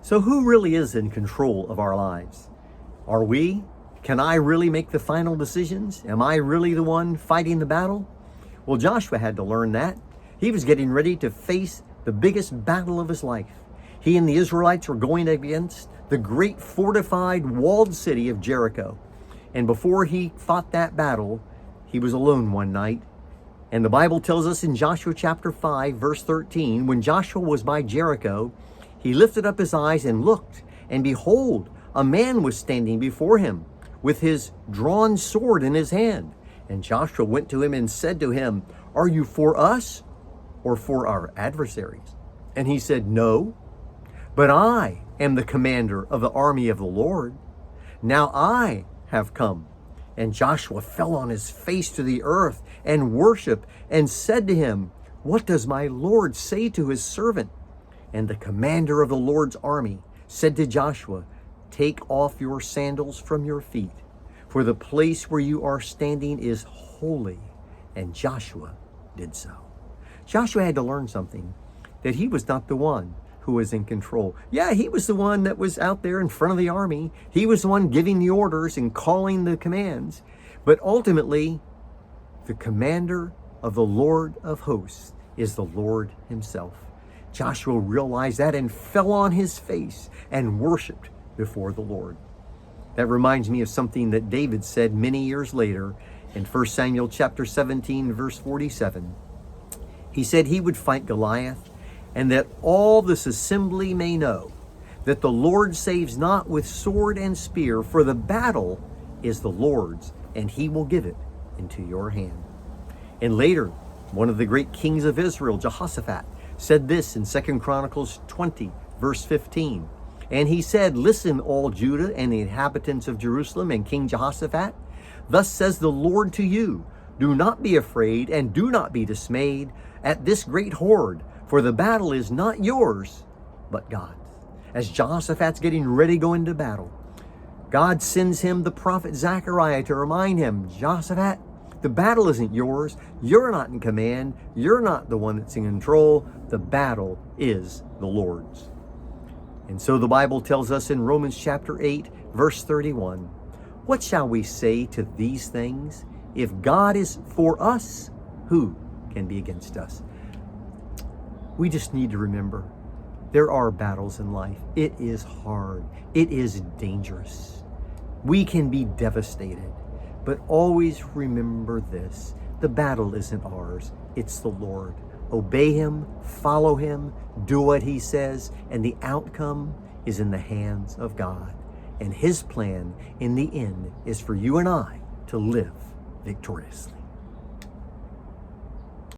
So who really is in control of our lives? Are we? Can I really make the final decisions? Am I really the one fighting the battle? Well, Joshua had to learn that. He was getting ready to face the biggest battle of his life. He and the Israelites were going against the great fortified walled city of Jericho. And before he fought that battle, he was alone one night. And the Bible tells us in Joshua chapter 5, verse 13, when Joshua was by Jericho, he lifted up his eyes and looked, and behold, a man was standing before him with his drawn sword in his hand. And Joshua went to him and said to him, "Are you for us or for our adversaries?" And he said, "No, but I am the commander of the army of the Lord. Now I have come." And Joshua fell on his face to the earth and worshiped and said to him, "What does my Lord say to his servant?" And the commander of the Lord's army said to Joshua, "Take off your sandals from your feet, for the place where you are standing is holy." And Joshua did so. Joshua had to learn something, that he was not the one who was in control. Yeah, he was the one that was out there in front of the army. He was the one giving the orders and calling the commands. But ultimately, the commander of the Lord of hosts is the Lord himself. Joshua realized that and fell on his face and worshiped before the Lord. That reminds me of something that David said many years later in 1 Samuel chapter 17, verse 47. He said he would fight Goliath, and that all this assembly may know that the Lord saves not with sword and spear, for the battle is the Lord's, and he will give it into your hand. And later, one of the great kings of Israel, Jehoshaphat, said this in 2 Chronicles 20, verse 15. And he said, "Listen, all Judah and the inhabitants of Jerusalem and King Jehoshaphat. Thus says the Lord to you, do not be afraid and do not be dismayed at this great horde, for the battle is not yours, but God's." As Jehoshaphat's getting ready to go into battle, God sends him the prophet Zechariah to remind him, "Jehoshaphat, the battle isn't yours. You're not in command. You're not the one that's in control. The battle is the Lord's." And so the Bible tells us in Romans chapter 8, verse 31, "What shall we say to these things? If God is for us, who can be against us?" We just need to remember, there are battles in life. It is hard. It is dangerous. We can be devastated. But always remember this, the battle isn't ours, it's the Lord. Obey him, follow him, do what he says, and the outcome is in the hands of God. And his plan in the end is for you and I to live victoriously.